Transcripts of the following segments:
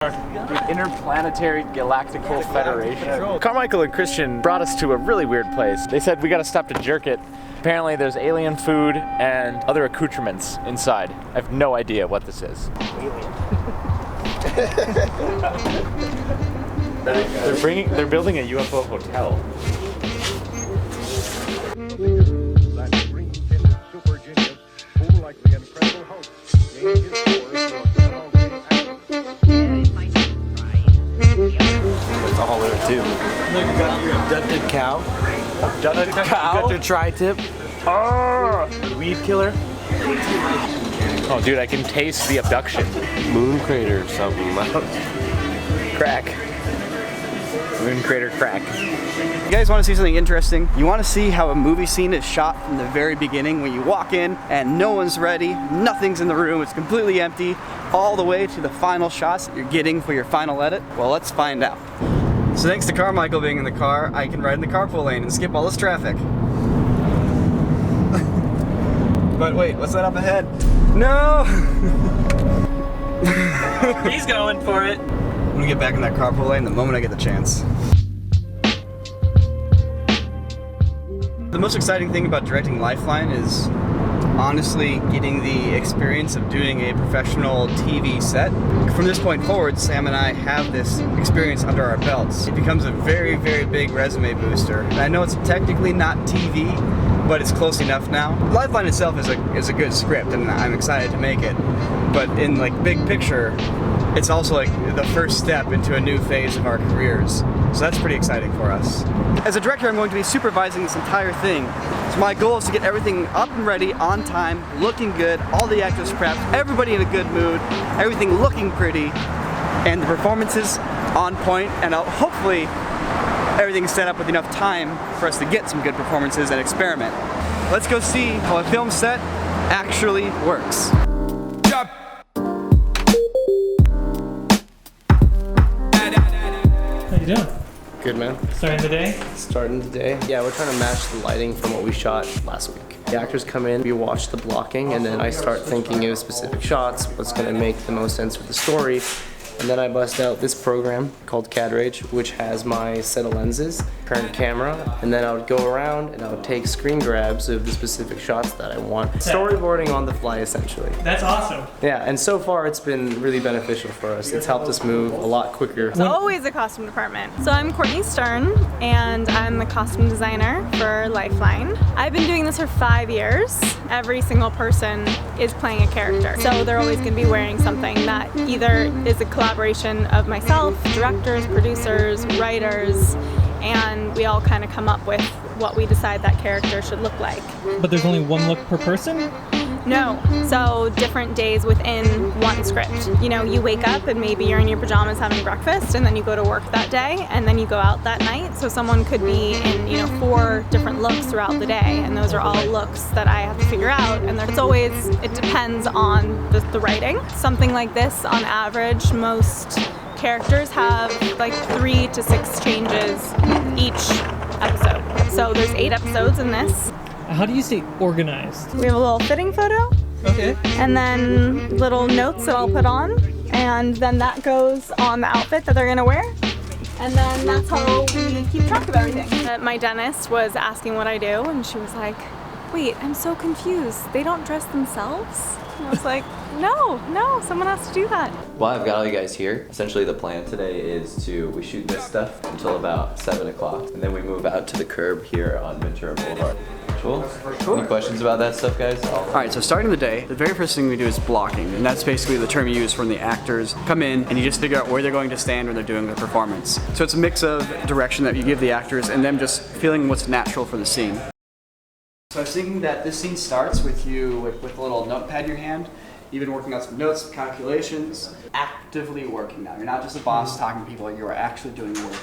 The Interplanetary Galactical Federation. Carmichael and Christian brought us to a really weird place. They said we gotta stop to jerk it. Apparently there's alien food and other accoutrements inside. I have no idea what this is. They're building a UFO hotel. It's all there too. Look, you got your abducted cow. Abducted cow? You got your tri-tip. Oh, weed killer. Oh, dude, I can taste the abduction. Moon crater or something. Crack. Moon crater crack. You guys want to see something interesting? You want to see how a movie scene is shot from the very beginning when you walk in and no one's ready, nothing's in the room, it's completely empty, all the way to the final shots that you're getting for your final edit? Well, let's find out. So thanks to Carmichael being in the car, I can ride in the carpool lane and skip all this traffic. But wait, what's that up ahead? No! He's going for it. I'm gonna get back in that carpool lane the moment I get the chance. The most exciting thing about directing Lifeline is honestly getting the experience of doing a professional TV set. From this point forward, Sam and I have this experience under our belts. It becomes a very, very big resume booster. And I know it's technically not TV, but it's close enough now. Lifeline itself is a good script and I'm excited to make it. But in like big picture, it's also like the first step into a new phase of our careers. So that's pretty exciting for us. As a director, I'm going to be supervising this entire thing. So my goal is to get everything up and ready, on time, looking good, all the actors prepped, everybody in a good mood, everything looking pretty, and the performances on point, and hopefully everything's set up with enough time for us to get some good performances and experiment. Let's go see how a film set actually works. How you doing? Good, man. Starting the day? Starting the day. Yeah, we're trying to match the lighting from what we shot last week. The actors come in, we watch the blocking, and then I start thinking of specific shots, what's gonna make the most sense for the story. And then I bust out this program called CAD Rage, which has my set of lenses, current camera, and then I would go around and I would take screen grabs of the specific shots that I want. Storyboarding on the fly, essentially. That's awesome. Yeah, and so far it's been really beneficial for us. It's helped us move a lot quicker. It's always a costume department. So I'm Courtney Stern, and I'm the costume designer for Lifeline. I've been doing this for 5 years. Every single person is playing a character. So they're always gonna be wearing something that either is a collaboration of myself, directors, producers, writers, and we all kind of come up with what we decide that character should look like. But there's only one look per person? No, so different days within one script. You know, you wake up and maybe you're in your pajamas having breakfast, and then you go to work that day, and then you go out that night. So someone could be in, 4 different looks throughout the day, and those are all looks that I have to figure out. And it depends on the writing. Something like this, on average, most characters have like 3 to 6 changes each episode. So there's 8 episodes in this. How do you stay organized? We have a little fitting photo. Okay. And then little notes that I'll put on, and then that goes on the outfit that they're gonna wear. And then that's how we keep track of everything. My dentist was asking what I do, and she was like, wait, I'm so confused. They don't dress themselves? And I was like, no, someone has to do that. Well, I've got all you guys here. Essentially the plan today is we shoot this stuff until about 7 o'clock, and then we move out to the curb here on Ventura Boulevard. Cool. Any questions about that stuff, guys? Alright, so starting the day, the very first thing we do is blocking, and that's basically the term you use when the actors come in and you just figure out where they're going to stand when they're doing their performance. So it's a mix of direction that you give the actors and them just feeling what's natural for the scene. So I was thinking that this scene starts with you with a little notepad in your hand. You've been working on some notes, some calculations, actively working now. You're not just a boss talking to people, you are actually doing the work.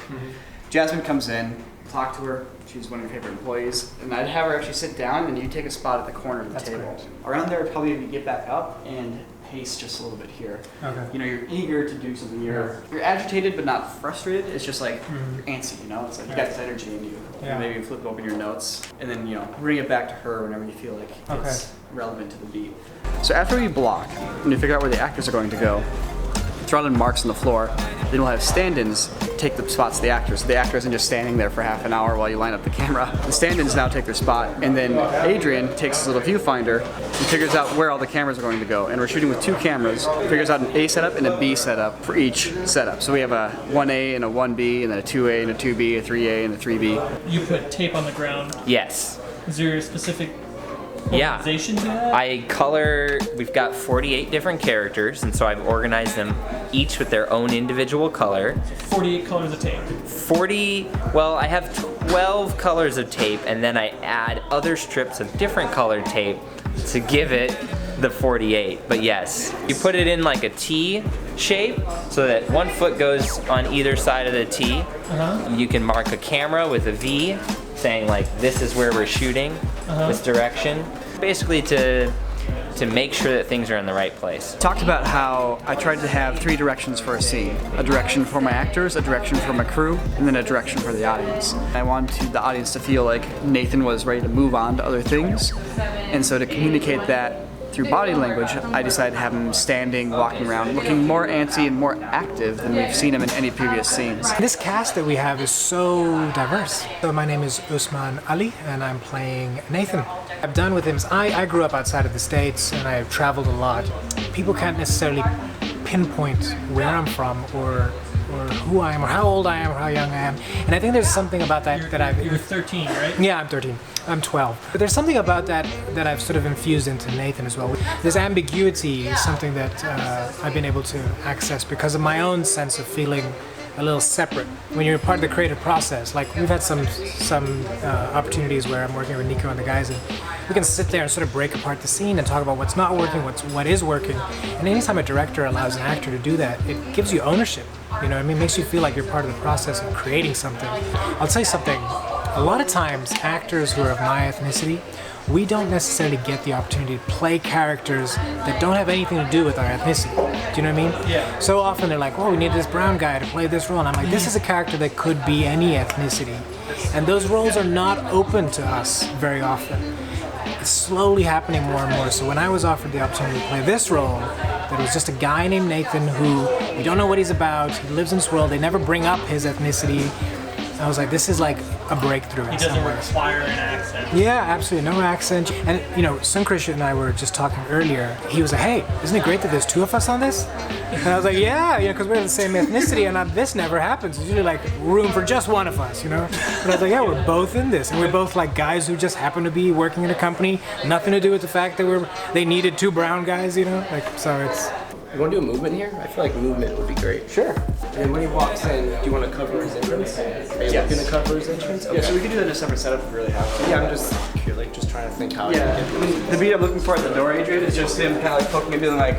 Jasmine comes in, talk to her, she's one of your favorite employees, and I'd have her actually sit down and you take a spot at the corner of the table. Correct. Around there, probably you get back up and pace just a little bit here. Okay. You're eager to do something. You're agitated but not frustrated. It's just like you're antsy, It's like you got this energy in you. Yeah. Maybe you flip open your notes and then bring it back to her whenever you feel like it's relevant to the beat. So after you block and you figure out where the actors are going to go, throttling marks on the floor. Then we'll have stand-ins take the spots of the actors. So the actor isn't just standing there for half an hour while you line up the camera. The stand-ins now take their spot, and then Adrian takes his little viewfinder and figures out where all the cameras are going to go. And we're shooting with 2 cameras, figures out an A setup and a B setup for each setup. So we have a 1A and a 1B, and then a 2A and a 2B, a 3A and a 3B. You put tape on the ground. Yes. Is there a specific Yeah. organization to that? I color, we've got 48 different characters, and so I've organized them each with their own individual color. 48 colors of tape. Well, I have 12 colors of tape, and then I add other strips of different colored tape to give it the 48. But yes, you put it in like a T shape so that 1 foot goes on either side of the T. You can mark a camera with a V saying like this is where we're shooting, this direction. Basically to make sure that things are in the right place. Talked about how I tried to have 3 directions for a scene. A direction for my actors, a direction for my crew, and then a direction for the audience. I wanted the audience to feel like Nathan was ready to move on to other things. And so to communicate that through body language, I decided to have him standing, walking around, looking more antsy and more active than we've seen him in any previous scenes. This cast that we have is so diverse. So my name is Usman Ali, and I'm playing Nathan. I've done with him, I grew up outside of the States, and I've traveled a lot. People can't necessarily pinpoint where I'm from or who I am or how old I am or how young I am. And I think there's something about that that I've... You're 13, right? Yeah, I'm 13. I'm 12. But there's something about that that I've sort of infused into Nathan as well. This ambiguity is something that I've been able to access because of my own sense of feeling a little separate when you're part of the creative process. Like we've had some opportunities where I'm working with Nico and the guys, and we can sit there and sort of break apart the scene and talk about what's not working, what is working. And anytime a director allows an actor to do that, it gives you ownership. You know what I mean? It makes you feel like you're part of the process of creating something. I'll tell you something. A lot of times, actors who are of my ethnicity, we don't necessarily get the opportunity to play characters that don't have anything to do with our ethnicity. Do you know what I mean? Yeah. So often they're like, oh, we need this brown guy to play this role. And I'm like, this is a character that could be any ethnicity. And those roles are not open to us very often. It's slowly happening more and more. So when I was offered the opportunity to play this role, that was just a guy named Nathan who we don't know what he's about. He lives in this world. They never bring up his ethnicity. I was like, this is like a breakthrough. He doesn't require an accent. Yeah, absolutely, no accent. And you know, Sunkrish and I were just talking earlier. He was like, hey, isn't it great that there's 2 of us on this? And I was like, yeah, you know, because we're the same ethnicity, and this never happens. It's usually like room for just one of us, you know? And I was like, yeah, we're both in this, and we're both like guys who just happen to be working in a company, nothing to do with the fact that they needed 2 brown guys, you know? Like, so it's... You want to do a movement here? I feel like movement would be great. Sure. And then when he walks in, do you want to cover his entrance? Are you looking to cover his entrance? Okay. Yeah, so we could do that in a separate setup if we really have to. Yeah, I'm just trying to think how. Yeah. I mean, the beat I'm looking for at the door, Adrian, is just him kind of like poking me, being like.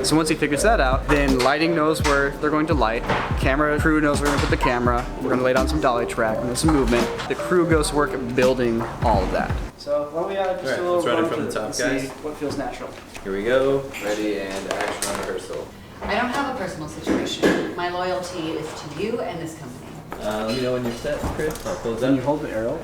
So once he figures that out, then lighting knows where they're going to light. Camera crew knows where we're going to put the camera. We're going to lay down some dolly track and some movement. The crew goes to work building all of that. So why don't we just Alright, do a little let's run it run from the top, see guys. what feels natural. Here we go. Ready and action on rehearsal. I don't have a personal situation. My loyalty is to you and this company. Let me know when you're set, Chris. I'll close When up. you hold the arrow,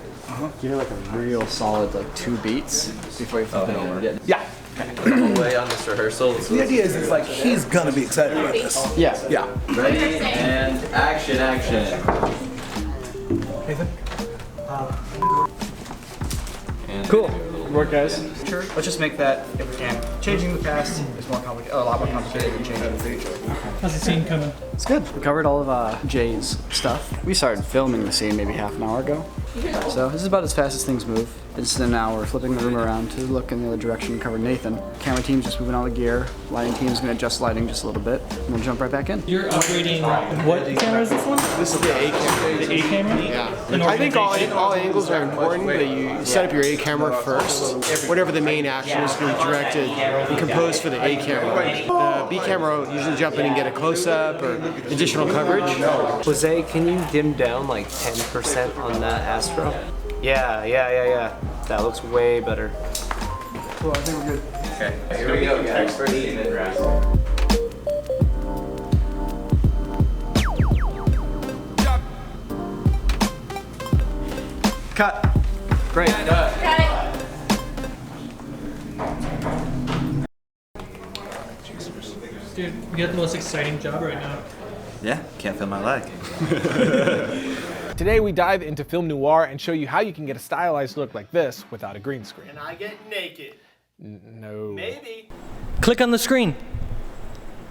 give it like a real solid like 2 beats before you flip it over. Yeah. The whole way on this rehearsal. So The idea is it's like he's gonna be excited about this. Yeah. Yeah. ready and action. Nathan? And Cool. Good work, guys. Sure. Let's just make that, if we can. Changing the past is more complicated, a lot more complicated than changing the future. How's the scene coming? It's good. We covered all of Jay's stuff. We started filming the scene maybe half an hour ago. So this is about as fast as things move. It's now we're flipping the room around to look in the other direction and cover Nathan. Camera team's just moving all the gear. Lighting team's gonna adjust lighting just a little bit. And we'll jump right back in. You're upgrading, what camera is this one? This is the A camera. The A camera? Yeah. I think all angles are important, but you set up your A camera first. Whatever the main action is going to be directed and composed for the A camera. The B camera will usually jump in and get a close-up or additional coverage. Jose, can you dim down like 10% on that Astro? Yeah. That looks way better. Cool, I think we're good. Okay, here we go, guys. First scene in wrestle. Cut. Great. Dude, you got the most exciting job right now. Yeah, can't feel my leg. Today we dive into film noir and show you how you can get a stylized look like this without a green screen. And I get naked. No. Maybe. Click on the screen.